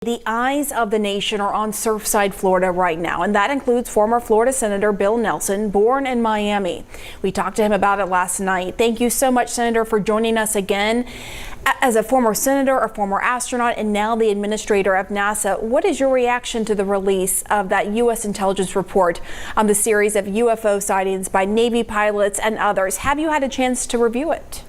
The eyes of the nation are on Surfside, Florida right now, and that includes former Florida Senator Bill Nelson, born in Miami. We talked to him about it last night. Thank you so much, Senator, for joining us again. As a former senator, a former astronaut, and now the administrator of NASA, what is your reaction to the release of that U.S. intelligence report on the series of UFO sightings by Navy pilots and others? Have you had a chance to review it?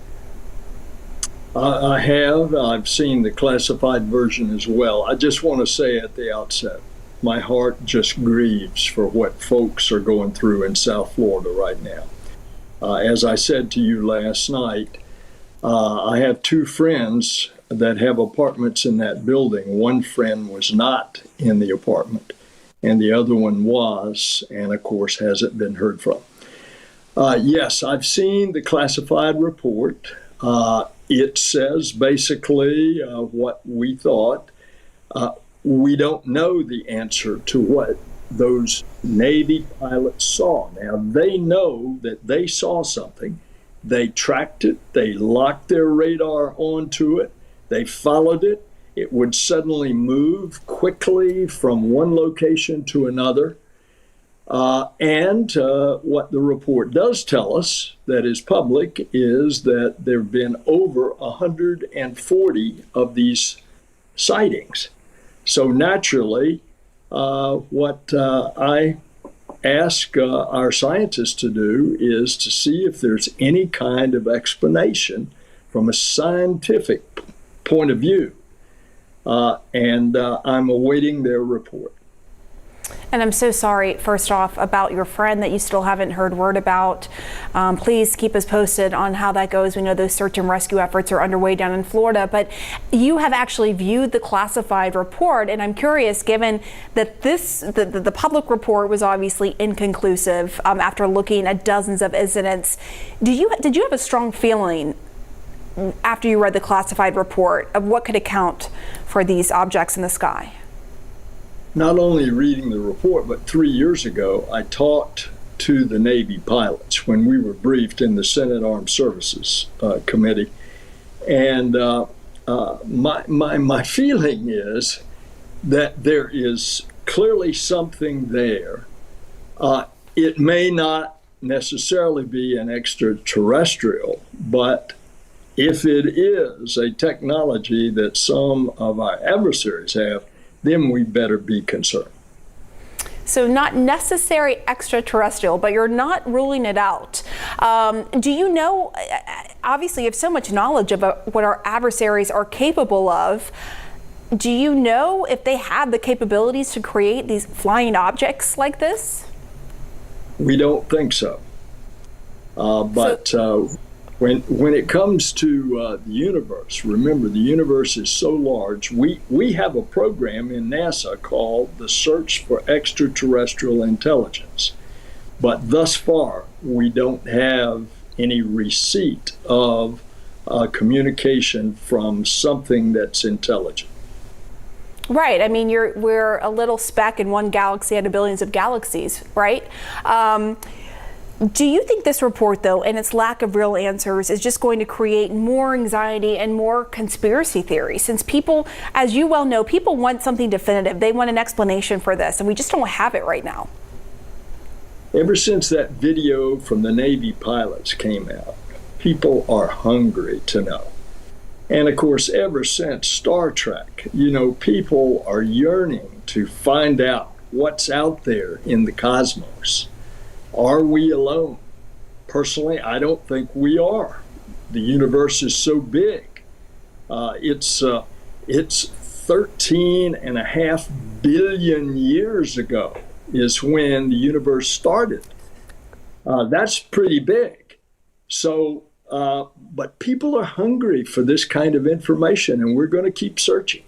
I have. I've seen the classified version as well. I just want to say at the outset, my heart just grieves for what folks are going through in South Florida right now. As I said to you last night, I have two friends that have apartments in that building. One friend was not in the apartment, and the other one was, and of course hasn't been heard from. Yes, I've seen the classified report. It says basically what we thought. We don't know the answer to what those Navy pilots saw. Now, they know that they saw something. They tracked it. They locked their radar onto it. They followed it. It would suddenly move quickly from one location to another. And what the report does tell us that is public is that there have been over 140 of these sightings. So naturally, what I ask our scientists to do is to see if there's any kind of explanation from a scientific point of view. And I'm awaiting their report. And I'm so sorry, first off, about your friend that you still haven't heard word about. Please keep us posted on how that goes. We know those search and rescue efforts are underway down in Florida, but you have actually viewed the classified report, and I'm curious, given that the public report was obviously inconclusive after looking at dozens of incidents, did you have a strong feeling after you read the classified report of what could account for these objects in the sky? Not only reading the report, but 3 years ago, I talked to the Navy pilots when we were briefed in the Senate Armed Services Committee. And my feeling is that there is clearly something there. It may not necessarily be an extraterrestrial, but if it is a technology that some of our adversaries have, then we better be concerned. So not necessary extraterrestrial, but you're not ruling it out. Do you know, obviously you have so much knowledge about what our adversaries are capable of. Do you know if they have the capabilities to create these flying objects like this? We don't think so. When it comes to the universe, remember the universe is so large. We have a program in NASA called the Search for Extraterrestrial Intelligence. But thus far, we don't have any receipt of communication from something that's intelligent. Right. I mean, we're a little speck in one galaxy out of billions of galaxies, right? Do you think this report, though, and its lack of real answers is just going to create more anxiety and more conspiracy theories? Since people, as you well know, people want something definitive. They want an explanation for this, and we just don't have it right now. Ever since that video from the Navy pilots came out, people are hungry to know. And of course, ever since Star Trek, people are yearning to find out what's out there in the cosmos. Are we alone? Personally, I don't think we are. The universe is so big. It's 13.5 billion years ago is when the universe started. That's pretty big. So, but people are hungry for this kind of information, and we're going to keep searching.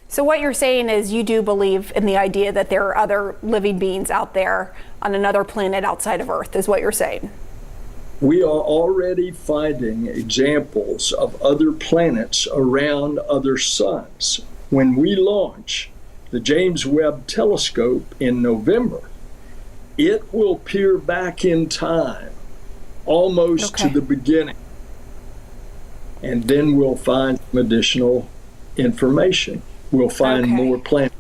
So what you're saying is you do believe in the idea that there are other living beings out there on another planet outside of Earth, is what you're saying? We are already finding examples of other planets around other suns. When we launch the James Webb Telescope in November, it will peer back in time almost to the beginning. And then we'll find some additional information. we'll find Okay. more plants.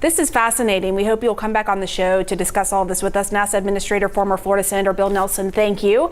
This is fascinating. We hope you'll come back on the show to discuss all this with us. NASA Administrator, former Florida Senator Bill Nelson, thank you.